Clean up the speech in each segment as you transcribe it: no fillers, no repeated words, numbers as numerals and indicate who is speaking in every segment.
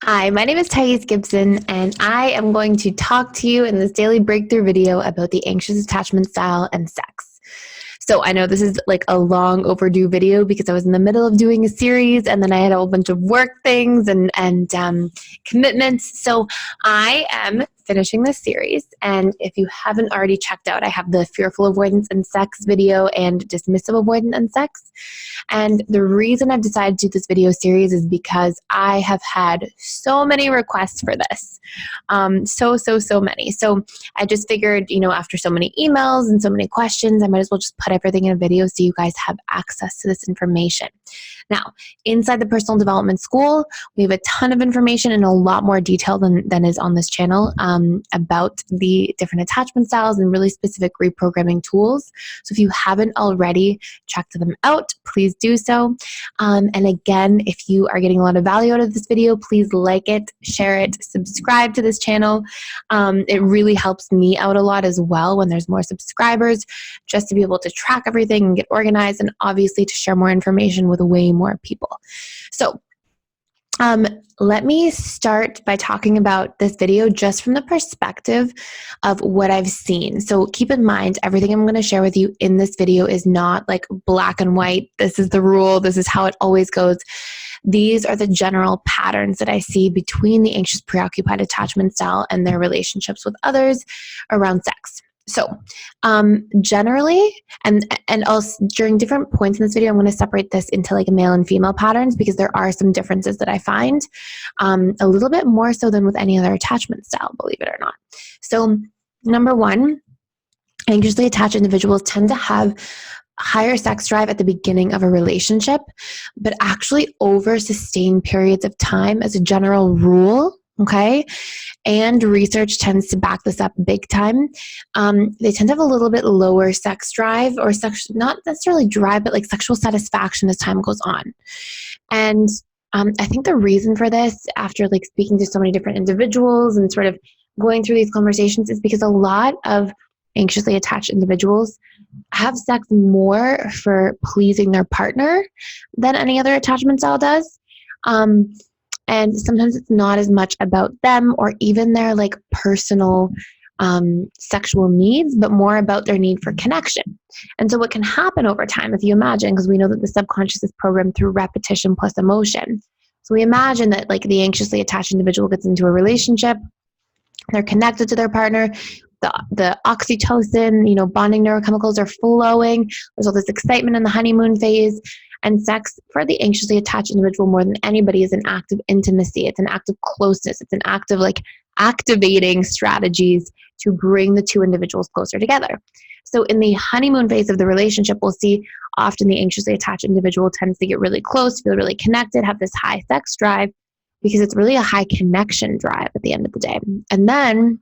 Speaker 1: Hi, my name is Thais Gibson, and I am going to talk to you in this daily breakthrough video about the anxious attachment style and sex. So I know this is like a long overdue video because I was in the middle of doing a series and then I had a whole bunch of work things and commitments. So I am finishing this series, and if you haven't already checked out, I have the fearful avoidance and sex video and dismissive avoidance and sex. And the reason I've decided to do this video series is because I have had so many requests for this. So many. So I just figured, after so many emails and so many questions, I might as well just put everything in a video so you guys have access to this information. Now, inside the Personal Development School, we have a ton of information and a lot more detail than is on this channel about the different attachment styles and really specific reprogramming tools. So if you haven't already checked them out, please do so. And again, if you are getting a lot of value out of this video, please like it, share it, subscribe to this channel. It really helps me out a lot as well when there's more subscribers, just to be able to track everything and get organized, and obviously to share more information with way more people. So let me start by talking about this video just from the perspective of what I've seen. So keep in mind, everything I'm going to share with you in this video is not like black and white. This is the rule. This is how it always goes. These are the general patterns that I see between the anxious preoccupied attachment style and their relationships with others around sex. So generally, and also during different points in this video, I'm going to separate this into like male and female patterns because there are some differences that I find a little bit more so than with any other attachment style, believe it or not. So number one, anxiously attached individuals tend to have higher sex drive at the beginning of a relationship, but actually over sustained periods of time as a general rule. Okay. And research tends to back this up big time. They tend to have a little bit lower sex drive, or not necessarily drive, but like sexual satisfaction as time goes on. And I think the reason for this, after like speaking to so many different individuals and sort of going through these conversations, is because a lot of anxiously attached individuals have sex more for pleasing their partner than any other attachment style does. And sometimes it's not as much about them or even their like personal sexual needs, but more about their need for connection. And so what can happen over time, if you imagine, because we know that the subconscious is programmed through repetition plus emotion. So we imagine that like the anxiously attached individual gets into a relationship, they're connected to their partner, the oxytocin, bonding neurochemicals are flowing. There's all this excitement in the honeymoon phase. And sex for the anxiously attached individual more than anybody is an act of intimacy. It's an act of closeness. It's an act of like activating strategies to bring the two individuals closer together. So in the honeymoon phase of the relationship, we'll see often the anxiously attached individual tends to get really close, feel really connected, have this high sex drive, because it's really a high connection drive at the end of the day. And then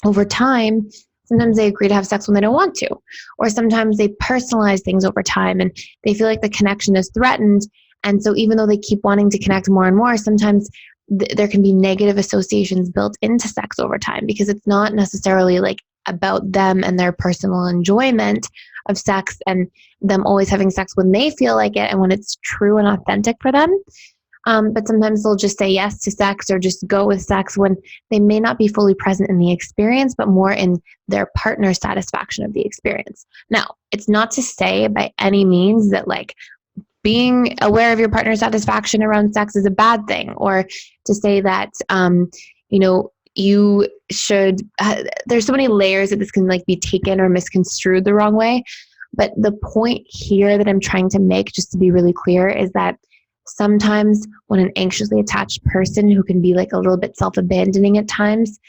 Speaker 1: over time, sometimes they agree to have sex when they don't want to, or sometimes they personalize things over time and they feel like the connection is threatened. And so even though they keep wanting to connect more and more, sometimes there can be negative associations built into sex over time, because it's not necessarily like about them and their personal enjoyment of sex and them always having sex when they feel like it and when it's true and authentic for them. But sometimes they'll just say yes to sex or just go with sex when they may not be fully present in the experience, but more in their partner's satisfaction of the experience. Now, it's not to say by any means that like being aware of your partner's satisfaction around sex is a bad thing, or to say that, you should, there's so many layers that this can like be taken or misconstrued the wrong way. But the point here that I'm trying to make, just to be really clear, is that sometimes when an anxiously attached person who can be like a little bit self-abandoning at times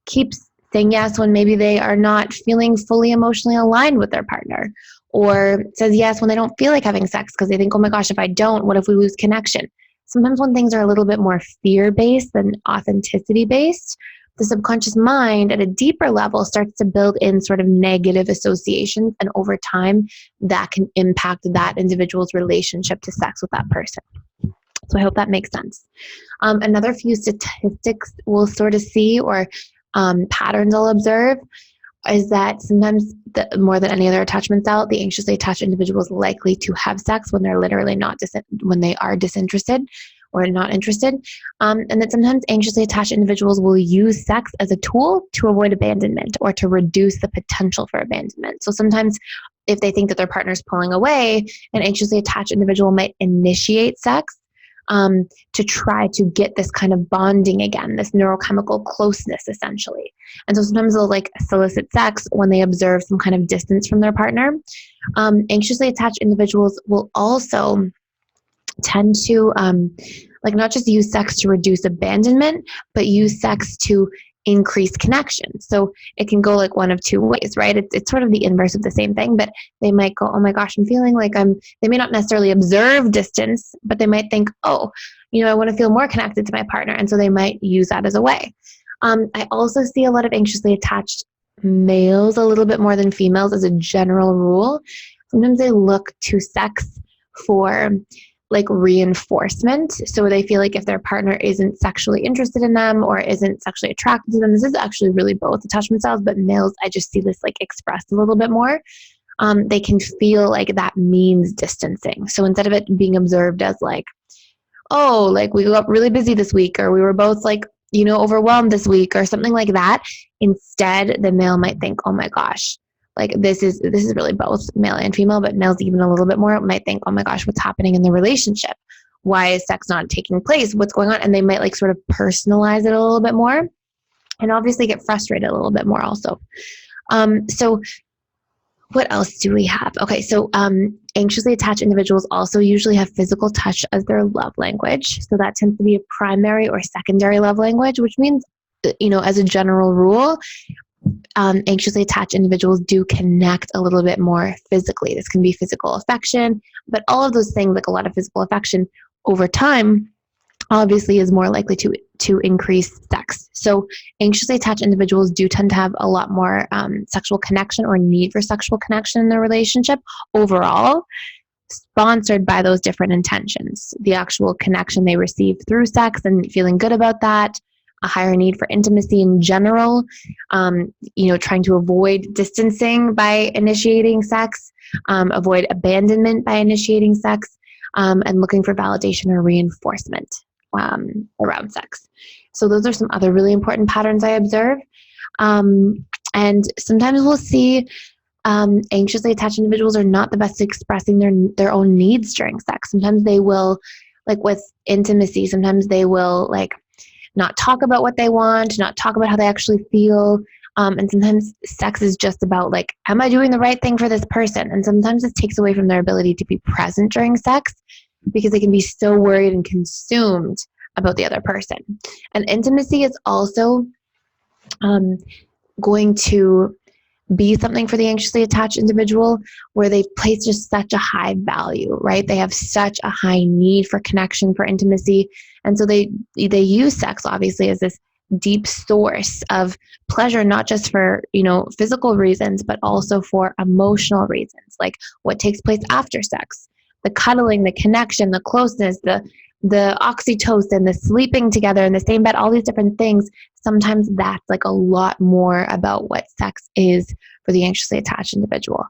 Speaker 1: keeps saying yes when maybe they are not feeling fully emotionally aligned with their partner, or says yes when they don't feel like having sex because they think, oh my gosh, if I don't, what if we lose connection? Sometimes when things are a little bit more fear-based than authenticity-based, the subconscious mind at a deeper level starts to build in sort of negative associations, and over time that can impact that individual's relationship to sex with that person. So I hope that makes sense. Another few statistics we'll sort of see, or patterns I'll observe, is that sometimes more than any other attachment style, the anxiously attached individual is likely to have sex when they're literally not when they are disinterested, or not interested. And that sometimes anxiously attached individuals will use sex as a tool to avoid abandonment or to reduce the potential for abandonment. So sometimes if they think that their partner's pulling away, an anxiously attached individual might initiate sex to try to get this kind of bonding again, this neurochemical closeness essentially. And so sometimes they'll like solicit sex when they observe some kind of distance from their partner. Anxiously attached individuals will also tend to like not just use sex to reduce abandonment, but use sex to increase connection. So it can go like one of two ways, right? It's sort of the inverse of the same thing, but they might go, oh my gosh, I'm feeling like they may not necessarily observe distance, but they might think, oh, I want to feel more connected to my partner. And so they might use that as a way. I also see a lot of anxiously attached males a little bit more than females as a general rule. Sometimes they look to sex for like reinforcement. So they feel like if their partner isn't sexually interested in them or isn't sexually attracted to them, this is actually really both attachment styles, but males, I just see this like expressed a little bit more. They can feel like that means distancing. So instead of it being observed as like, oh, like we got really busy this week, or we were both like, overwhelmed this week or something like that. Instead, the male might think, oh my gosh, like this is really both male and female, but males even a little bit more might think, oh my gosh, what's happening in the relationship? Why is sex not taking place? What's going on? And they might like sort of personalize it a little bit more and obviously get frustrated a little bit more also. So what else do we have? Okay, so anxiously attached individuals also usually have physical touch as their love language. So that tends to be a primary or secondary love language, which means, as a general rule, anxiously attached individuals do connect a little bit more physically. This can be physical affection, but all of those things, like a lot of physical affection over time, obviously is more likely to increase sex. So anxiously attached individuals do tend to have a lot more sexual connection or need for sexual connection in their relationship overall, sponsored by those different intentions. The actual connection they receive through sex and feeling good about that, a higher need for intimacy in general, trying to avoid distancing by initiating sex, avoid abandonment by initiating sex, and looking for validation or reinforcement around sex. So those are some other really important patterns I observe. And sometimes we'll see anxiously attached individuals are not the best at expressing their own needs during sex. Sometimes they will, like with intimacy, sometimes they will like not talk about what they want, not talk about how they actually feel. And sometimes sex is just about like, am I doing the right thing for this person? And sometimes it takes away from their ability to be present during sex because they can be so worried and consumed about the other person. And intimacy is also going to be something for the anxiously attached individual where they place just such a high value, right? They have such a high need for connection, for intimacy. And so they use sex obviously as this deep source of pleasure, not just for, physical reasons, but also for emotional reasons, like what takes place after sex, the cuddling, the connection, the closeness, the oxytocin, the sleeping together in the same bed, all these different things. Sometimes that's like a lot more about what sex is for the anxiously attached individual.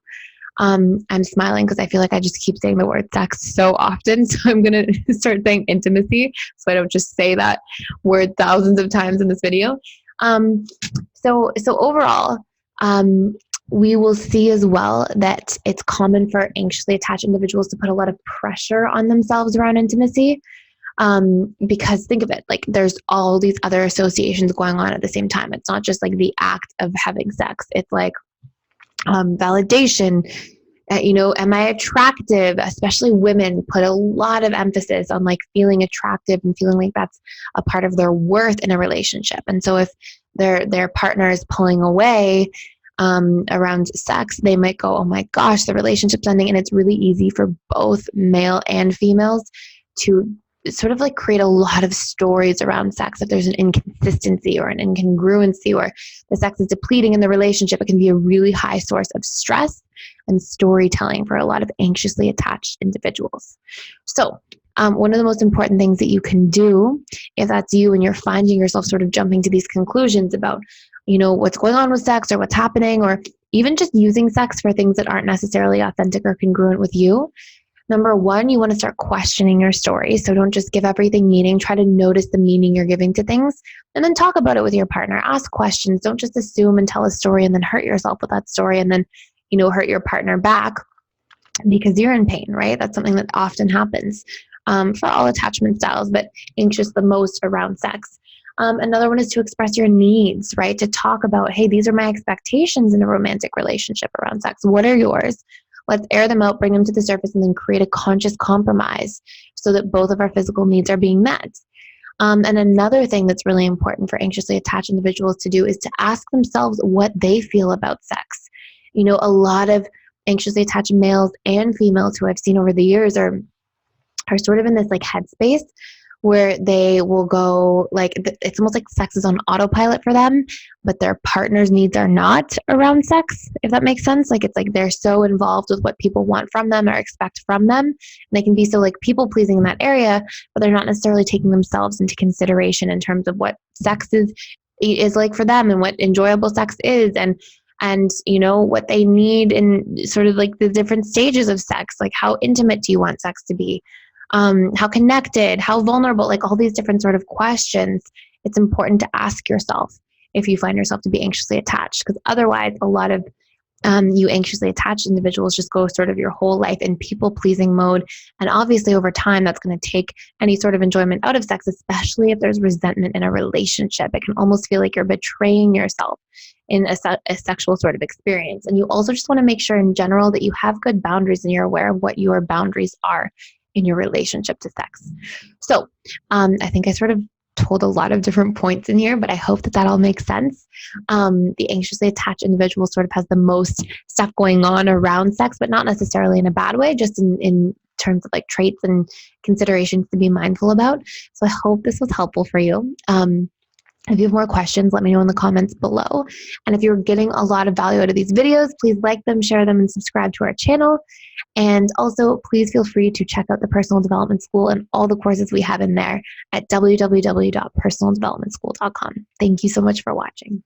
Speaker 1: I'm smiling because I feel like I just keep saying the word sex so often. So I'm going to start saying intimacy so I don't just say that word thousands of times in this video. So overall, we will see as well that it's common for anxiously attached individuals to put a lot of pressure on themselves around intimacy. Because think of it, like there's all these other associations going on at the same time. It's not just like the act of having sex. It's like validation, am I attractive? Especially women put a lot of emphasis on like feeling attractive and feeling like that's a part of their worth in a relationship. And so if their partner is pulling away around sex, they might go, oh my gosh, the relationship's ending. And it's really easy for both male and females to sort of like create a lot of stories around sex. If there's an inconsistency or an incongruency or the sex is depleting in the relationship, it can be a really high source of stress and storytelling for a lot of anxiously attached individuals. So one of the most important things that you can do, if that's you and you're finding yourself sort of jumping to these conclusions about, what's going on with sex or what's happening, or even just using sex for things that aren't necessarily authentic or congruent with you, Number one, you want to start questioning your story. So don't just give everything meaning. Try to notice the meaning you're giving to things and then talk about it with your partner. Ask questions. Don't just assume and tell a story and then hurt yourself with that story and then, hurt your partner back because you're in pain, right? That's something that often happens for all attachment styles, but anxious the most around sex. Another one is to express your needs, right? To talk about, hey, these are my expectations in a romantic relationship around sex. What are yours? Let's air them out, bring them to the surface, and then create a conscious compromise so that both of our physical needs are being met. And another thing that's really important for anxiously attached individuals to do is to ask themselves what they feel about sex. A lot of anxiously attached males and females who I've seen over the years are sort of in this like headspace where they will go like, it's almost like sex is on autopilot for them, but their partner's needs are not around sex, if that makes sense. Like, it's like they're so involved with what people want from them or expect from them. And they can be so like people pleasing in that area, but they're not necessarily taking themselves into consideration in terms of what sex is like for them and what enjoyable sex is, and what they need in sort of like the different stages of sex. Like, how intimate do you want sex to be? How connected, how vulnerable, like all these different sort of questions. It's important to ask yourself if you find yourself to be anxiously attached, because otherwise a lot of you anxiously attached individuals just go sort of your whole life in people-pleasing mode. And obviously over time, that's going to take any sort of enjoyment out of sex, especially if there's resentment in a relationship. It can almost feel like you're betraying yourself in a sexual sort of experience. And you also just want to make sure in general that you have good boundaries and you're aware of what your boundaries are in your relationship to sex. So I think I sort of told a lot of different points in here, but I hope that all makes sense. The anxiously attached individual sort of has the most stuff going on around sex, but not necessarily in a bad way, just in terms of like traits and considerations to be mindful about. So I hope this was helpful for you. If you have more questions, let me know in the comments below. And if you're getting a lot of value out of these videos, please like them, share them, and subscribe to our channel. And also, please feel free to check out the Personal Development School and all the courses we have in there at www.personaldevelopmentschool.com. Thank you so much for watching.